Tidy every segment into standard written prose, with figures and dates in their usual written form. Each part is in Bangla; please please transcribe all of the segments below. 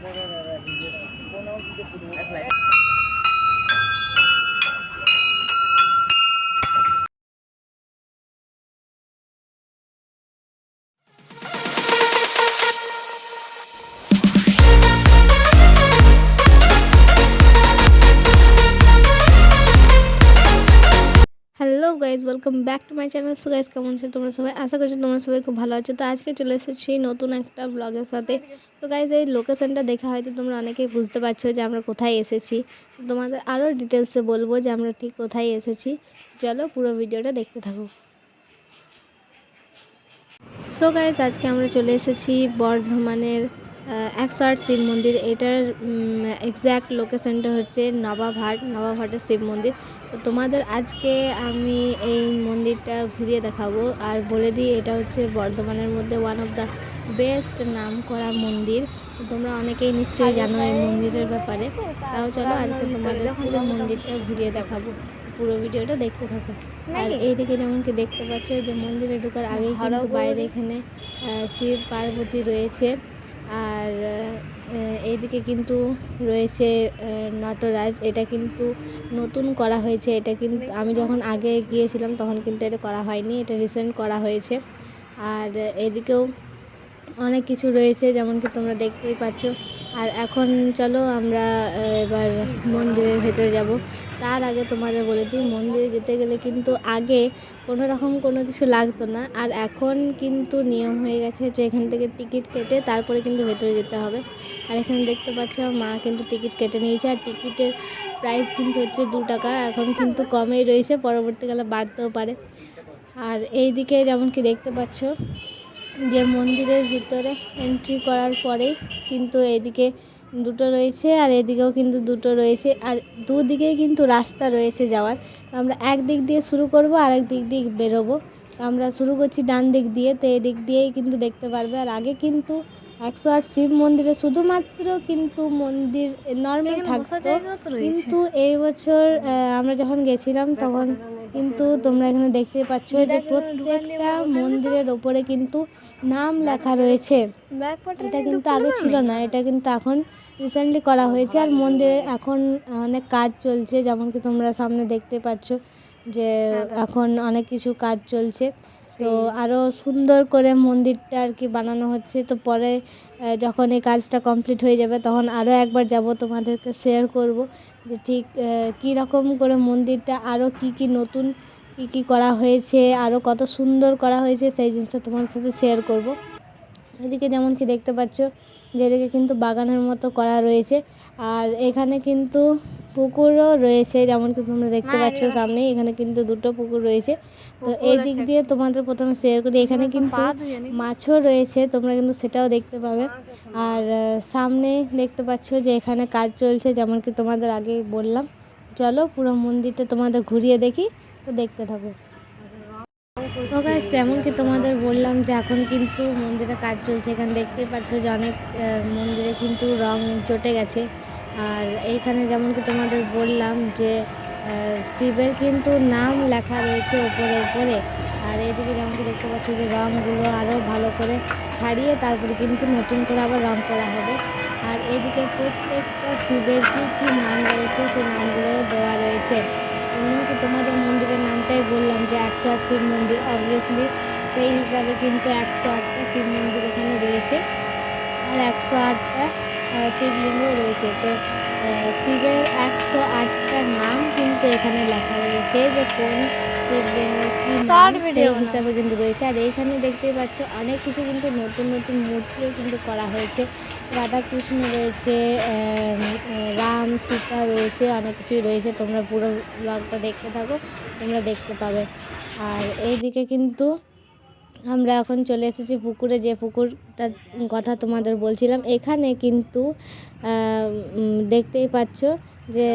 Hello guys, welcome back to my channel. So guys, কেমন আছো তোমরা সবাই? আশা করছি তোমরা সবাই খুব ভালো আছো। তো আজকে চলে এসেছি নতুন একটা ব্লগের সাথে। তো গাইজ, এই লোকেশনটা দেখে হয়তো তোমরা অনেকেই বুঝতে পারছো যে আমরা কোথায় এসেছি। তোমাদের আরও ডিটেলসে বলবো যে আমরা ঠিক কোথায় এসেছি। চলো পুরো ভিডিওটা দেখতে থাকো। সো গাইজ, আজকে আমরা চলে এসেছি বর্ধমানের 108 শিব মন্দির। এটার এক্স্যাক্ট লোকেশনটা হচ্ছে নবাবহাটের শিব মন্দির। তো তোমাদের আজকে আমি এই মন্দিরটা ঘুরিয়ে দেখাবো। আর বলে দিই, এটা হচ্ছে বর্ধমানের মধ্যে ওয়ান অফ দ্য বেস্ট নাম করা মন্দির। তোমরা অনেকেই নিশ্চয়ই জানো এই মন্দিরের ব্যাপারে। তাও চলো আজকে তোমাদের পুরো মন্দিরটা ঘুরিয়ে দেখাবো। পুরো ভিডিওটা দেখতে থাকো। আর এইদিকে যেমন কি দেখতে পাচ্ছ যে মন্দিরে ঢোকার আগেই কিন্তু বাইরে এখানে শিব পার্বতী রয়েছে। আর এইদিকে কিন্তু রয়েছে নটরাজ। এটা কিন্তু নতুন করা হয়েছে। এটা কিন্তু আমি যখন আগে গিয়েছিলাম তখন কিন্তু এটা করা হয়নি, এটা রিসেন্ট করা হয়েছে। আর এদিকেও অনেক কিছু রয়েছে যেমন কি তোমরা দেখতেই পাচ্ছ। আর এখন চলো আমরা এবার মন্দিরের ভেতরে যাব। তার আগে তোমাদের বলে দিই, মন্দিরে যেতে গেলে কিন্তু আগে কোনো রকম কোনো কিছু লাগতো না। আর এখন কিন্তু নিয়ম হয়ে গেছে যে এখান থেকে টিকিট কেটে তারপরে কিন্তু ভেতরে যেতে হবে। আর এখানে দেখতে পাচ্ছ মা কিন্তু টিকিট কেটে নিয়েছে। আর টিকিটের প্রাইস কিন্তু হচ্ছে 2 টাকা। এখন কিন্তু কমেই রয়েছে, পরবর্তীকালে বাড়তেও পারে। আর এই দিকে যেমন কি দেখতে পাচ্ছ যে মন্দিরের ভিতরে এন্ট্রি করার পরেই কিন্তু এদিকে দুটো রয়েছে আর এদিকেও কিন্তু দুটো রয়েছে। আর দুদিকেই কিন্তু রাস্তা রয়েছে যাওয়ার। আমরা এক দিক দিয়ে শুরু করব আর এক দিক দিয়ে বেরোবো। আমরা শুরু করছি ডান দিক দিয়ে, তো এই দিক দিয়েই কিন্তু দেখতে পারবে। আর আগে কিন্তু 108 শিব মন্দিরে শুধুমাত্র কিন্তু মন্দির নর্মাল থাকতো, কিন্তু এই বছর আমরা যখন গেছিলাম তখন কিন্তু তোমরা এখানে দেখতে পাচ্ছ যে প্রত্যেকটা মন্দিরের ওপরে কিন্তু নাম লেখা রয়েছে। এটা কিন্তু আগে ছিল না, এটা কিন্তু এখন রিসেন্টলি করা হয়েছে। আর মন্দিরে এখন অনেক কাজ চলছে, যেমন কি তোমরা সামনে দেখতে পাচ্ছ যে এখন অনেক কিছু কাজ চলছে। তো আরও সুন্দর করে মন্দিরটা আর কি বানানো হচ্ছে। তো পরে যখন এই কাজটা কমপ্লিট হয়ে যাবে তখন আরও একবার যাব, তোমাদেরকে শেয়ার করব যে ঠিক কী রকম করে মন্দিরটা আরও কি নতুন কি করা হয়েছে, আরও কত সুন্দর করা হয়েছে, সেই জিনিসটা তোমার সাথে শেয়ার করব। এদিকে যেমন কি দেখতে পাচ্ছ যেদিকে কিন্তু বাগানের মতো করা রয়েছে। আর এখানে কিন্তু পুকুরও রয়েছে, যেমন কি তোমরা দেখতে পাচ্ছ সামনেই এখানে কিন্তু দুটো পুকুর রয়েছে। তো এই দিক দিয়ে তোমাদের প্রথমে শেয়ার করি, এখানে কিন্তু মাছও রয়েছে, তোমরা কিন্তু সেটাও দেখতে পাবে। আর সামনে দেখতে পাচ্ছ যে এখানে কাজ চলছে, যেমন কি তোমাদের আগেই বললাম। চলো পুরো মন্দিরটা তোমাদের ঘুরিয়ে দেখি, তো দেখতে থাকো। তো গাইস, যেমন কি তোমাদের বললাম যে এখন কিন্তু মন্দিরে কাজ চলছে। এখানে দেখতেই পাচ্ছ যে অনেক মন্দিরে কিন্তু রং চটে গেছে। আর এইখানে যেমন কি তোমাদের বললাম যে শিবের কিন্তু নাম লেখা রয়েছে উপরে। আর এইদিকে যেমন কি দেখতে পাচ্ছ যে রঙগুলো আরও ভালো করে ছাড়িয়ে তারপরে কিন্তু নতুন করে আবার রং করা হবে। আর এইদিকে প্রত্যেকটা শিবের কী নাম রয়েছে সেই নামগুলো দেওয়া রয়েছে। এমনকি তোমাদের মন্দিরের নামটাই বললাম যে 108 শিব মন্দির, অবভিয়াসলি সেই হিসাবে কিন্তু 108টা শিব মন্দির এখানে রয়েছে আর 108টা শিবলিঙ্গ রয়েছে। তো শিবের 108টা নাম কিন্তু এখানে লেখা রয়েছে যে কোন শিবলিঙ্গের কী নাম সেই হিসাবে কিন্তু রয়েছে। আর এইখানে দেখতেই পাচ্ছ অনেক কিছু কিন্তু নতুন মূর্তিও কিন্তু করা হয়েছে। রাধাকৃষ্ণ রয়েছে, রাম সীতা রয়েছে, অনেক কিছুই রয়েছে। তোমরা পুরো ব্লগটা দেখতে থাকো, তোমরা দেখতে পাবে। আর এইদিকে কিন্তু আমরা এখন চলে এসেছি পুকুরে, যে পুকুরটার কথা তোমাদের বলছিলাম। এখানে কিন্তু দেখতেই পাচ্ছ যে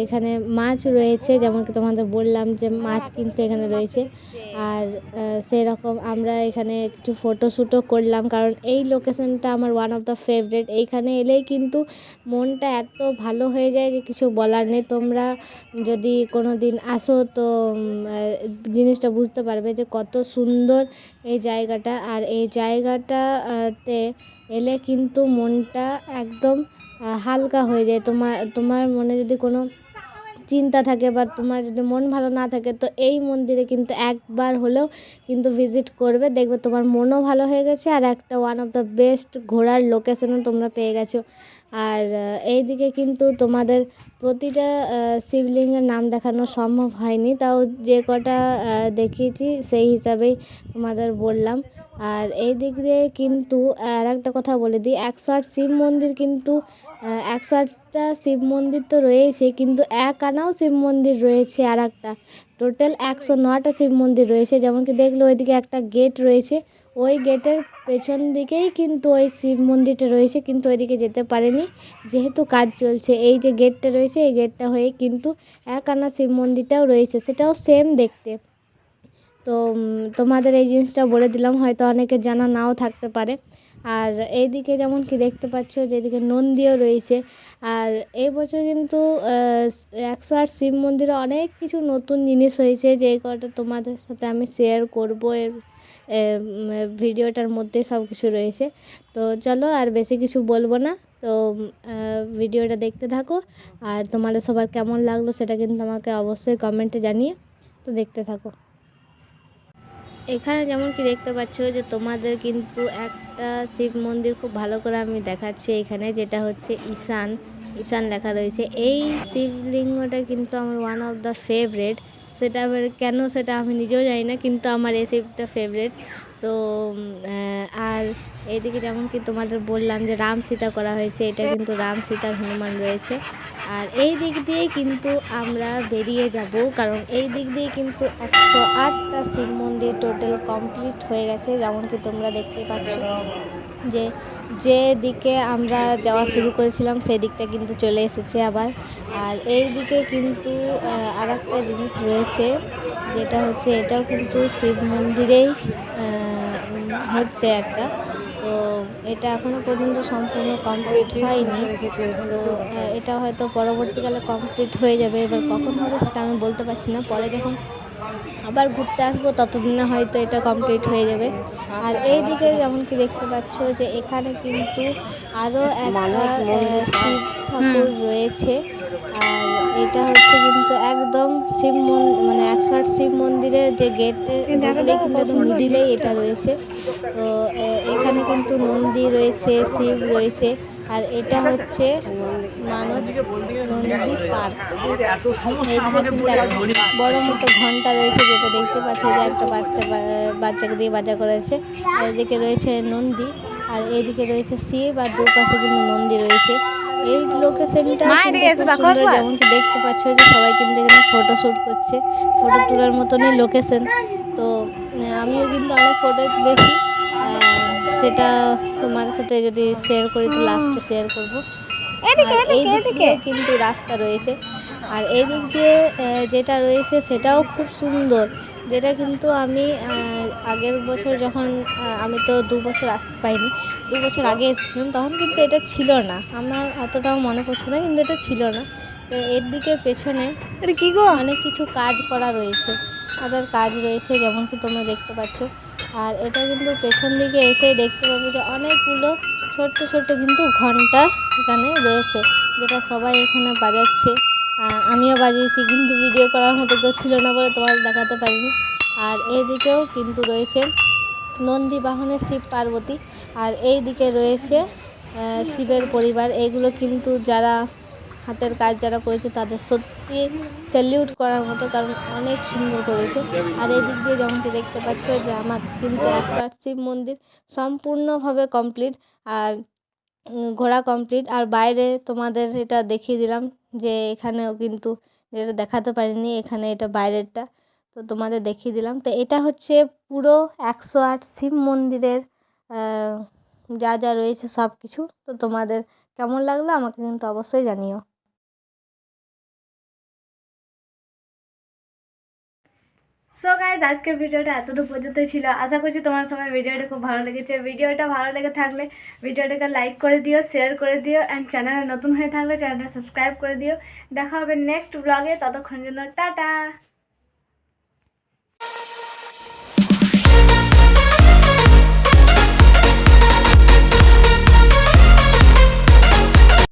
এখানে মাছ রয়েছে, যেমন কি তোমাদের বললাম যে মাছ কিন্তু এখানে রয়েছে। আর সেরকম আমরা এখানে কিছু ফটোশ্যুটও করলাম, কারণ এই লোকেশনটা আমার ওয়ান অফ দ্য ফেভারিট। এইখানে এলেই কিন্তু মনটা এত ভালো হয়ে যায় যে কিছু বলার নেই। তোমরা যদি কোনো দিন আসো তো জিনিসটা বুঝতে পারবে যে কত সুন্দর এই জায়গাটা। আর এই জায়গাটাতে এলে কিন্তু মনটা একদম হালকা হয়ে যায়। তোমার মনে যদি কোনো চিন্তা থাকে বা তোমার যদি মন ভালো না থাকে, তো এই মন্দিরে কিন্তু একবার হলেও কিন্তু ভিজিট করবে, দেখবে তোমার মনও ভালো হয়ে গেছে আর একটা ওয়ান অফ দ্য বেস্ট ঘোরার লোকেশনও তোমরা পেয়ে গেছো। আর এই দিকে কিন্তু তোমাদের প্রতিটা শিবলিঙ্গের নাম দেখানো সম্ভব হয়নি, তাও যে কটা দেখিয়েছি সেই হিসাবেই তোমাদের বললাম। আর এই দিক দিয়ে কিন্তু আর একটা কথা বলে দিই, 108 শিব মন্দির কিন্তু 108টা শিব মন্দির তো রয়েছে, কিন্তু এক আনাও শিব মন্দির রয়েছে আর একটা, টোটাল 109টা শিব মন্দির রয়েছে। যেমন কি দেখলে ওইদিকে একটা গেট রয়েছে, ওই গেটের পেছন দিকেই কিন্তু ওই শিব মন্দিরটা রয়েছে, কিন্তু ওইদিকে যেতে পারেনি যেহেতু কাজ চলছে। এই যে গেটটা রয়েছে, এই গেটটা হয়ে কিন্তু এক আনা শিব মন্দিরটাও রয়েছে, সেটাও সেম দেখতে। তো তোমাদের এই জিনিসটা বলে দিলাম, হয়তো অনেকে জানা নাও থাকতে পারে। আর এইদিকে যেমন কি দেখতে পাচ্ছ যে এদিকে নন্দীও রয়েছে। আর এই বছর কিন্তু 108 শিব মন্দিরে অনেক কিছু নতুন জিনিস হয়েছে, যে কটা তোমাদের সাথে আমি শেয়ার করবো এর ভিডিওটার মধ্যে সব কিছু রয়েছে। তো চলো আর বেশি কিছু বলবো না, তো ভিডিওটা দেখতে থাকো। আর তোমাদের সবার কেমন লাগলো সেটা কিন্তু আমাকে অবশ্যই কমেন্টে জানিয়ে, তো দেখতে থাকো। এখানে যেমন কি দেখতে পাচ্ছ যে তোমাদের কিন্তু একটা শিব মন্দির খুব ভালো করে আমি দেখাচ্ছি এখানে, যেটা হচ্ছে ঈশান লেখা রয়েছে। এই শিবলিঙ্গটা কিন্তু আমার ওয়ান অফ দ্য ফেভারেট, সেটা আবার কেন সেটা আমি নিজেও জানি না, কিন্তু আমার এই শিবটা ফেভারেট। তো আর এইদিকে যেমন কি তোমাদের বললাম যে রাম সীতা করা হয়েছে, এটা কিন্তু রাম সীতার হনুমান রয়েছে। আর এই দিক দিয়ে কিন্তু আমরা বেরিয়ে যাব, কারণ এই দিক দিয়ে কিন্তু 108টা শিব মন্দির টোটাল কমপ্লিট হয়ে গেছে। যেমন কি তোমরা দেখতে পাচ্ছ যে দিকে আমরা যাওয়া শুরু করেছিলাম সেই দিকটা কিন্তু চলে এসেছে আবার। আর এই দিকে কিন্তু আর একটা জিনিস রয়েছে, যেটা হচ্ছে এটাও কিন্তু শিব মন্দিরেই হচ্ছে একটা, তো এটা এখনও পর্যন্ত সম্পূর্ণ কমপ্লিট হয়নি। তো এটা হয়তো পরবর্তীকালে কমপ্লিট হয়ে যাবে, এবার কখন হবে সেটা আমি বলতে পারছি না। পরে যখন আবার ঘুরতে আসবো ততদিনে হয়তো এটা কমপ্লিট হয়ে যাবে। আর এই দিকে যেমন কি দেখতে পাচ্ছ যে এখানে কিন্তু আরও একটা শিব ঠাকুর রয়েছে। আর এটা হচ্ছে কিন্তু একদম মানে 108 শিব মন্দিরের যে গেটে ঢুকলেই কিন্তু একদম মিডিলেই এটা রয়েছে। তো এখানে কিন্তু নন্দী রয়েছে, শিব রয়েছে। আর এটা হচ্ছে মানব নন্দী পার্ক। এইদিকে কিন্তু একটা বড় মতো ঘন্টা রয়েছে, যেটা দেখতে পাচ্ছ যে একটা বাচ্চাকে দিয়ে বাজা করেছে। আর এদিকে রয়েছে নন্দী, আর এইদিকে রয়েছে শিব, আর দুপাশে কিন্তু নন্দী রয়েছে। এই লোকেশনটা কিন্তু খুব সুন্দর, যেমন কি দেখতে পাচ্ছ যে সবাই কিন্তু এখানে ফটো শ্যুট করছে, ফটো তোলার মতনই লোকেশন। তো আমিও কিন্তু অনেক ফটো তুলেছি, সেটা তোমার সাথে যদি শেয়ার করি তো লাস্টে শেয়ার করবো। আর এই দিক দিয়ে কিন্তু রাস্তা রয়েছে, আর এই দিক দিয়ে যেটা রয়েছে সেটাও খুব সুন্দর, যেটা কিন্তু আমি আগের বছর যখন আমি তো 2 বছর আসতে পাইনি, 2 বছর আগে এসেছিলাম, তখন কিন্তু এটা ছিল না, আমার অতটাও মনে পড়ছে না, কিন্তু এটা ছিল না। তো এর দিকে পেছনে অনেক কিছু কাজ করা রয়েছে, হাজার কাজ রয়েছে, যেমন কি তোমরা দেখতে পাচ্ছ। আর এটা কিন্তু পেছন দিকে এসে দেখতে পাবে যে অনেকগুলো ছোট্ট ছোট্ট কিন্তু ঘন্টা এখানে রয়েছে, যেটা সবাই এখানে বাজাচ্ছে। আমিও বাজিয়েছি, কিন্তু ভিডিও করার মতো কেউ ছিল না বলে তোমাদের দেখাতে পারিনি। আর এইদিকেও কিন্তু রয়েছে নন্দী বাহনে শিব পার্বতী, আর এই দিকে রয়েছে শিবের পরিবার। এগুলো কিন্তু যারা হাতের কাজ যারা করেছে তাদের সত্যি স্যালিউট করার মতো, কারণ অনেক সুন্দর করেছে। আর এই দিক দিয়ে যেমনটি দেখতে পাচ্ছ যে আমার কিন্তু 108 শিব মন্দির সম্পূর্ণভাবে কমপ্লিট, আর ঘোরা কমপ্লিট। আর বাইরে তোমাদের এটা দেখিয়ে দিলাম যে এখানেও কিন্তু যেটা দেখাতে পারিনি, এখানে এটা বাইরেরটা, তো তোমাদের দেখিয়ে দিলাম। তো এটা হচ্ছে পুরো 108 শিব মন্দিরের যা যা রয়েছে সব কিছু। তো তোমাদের কেমন লাগলো আমাকে কিন্তু অবশ্যই জানিও। সো গাইজ আজকের ভিডিওটা এতটুকু পর্যন্তই ছিল। আশা করছি তোমার সময় ভিডিওটা খুব ভালো লেগেছে। ভিডিওটা ভালো লেগে থাকলে ভিডিওটাকে লাইক করে দিও, শেয়ার করে দিও, অ্যান্ড চ্যানেলে নতুন হয়ে থাকলে চ্যানেলটা সাবস্ক্রাইব করে দিও। দেখা হবে নেক্সট ব্লগে, ততক্ষণ জন্য টাটা।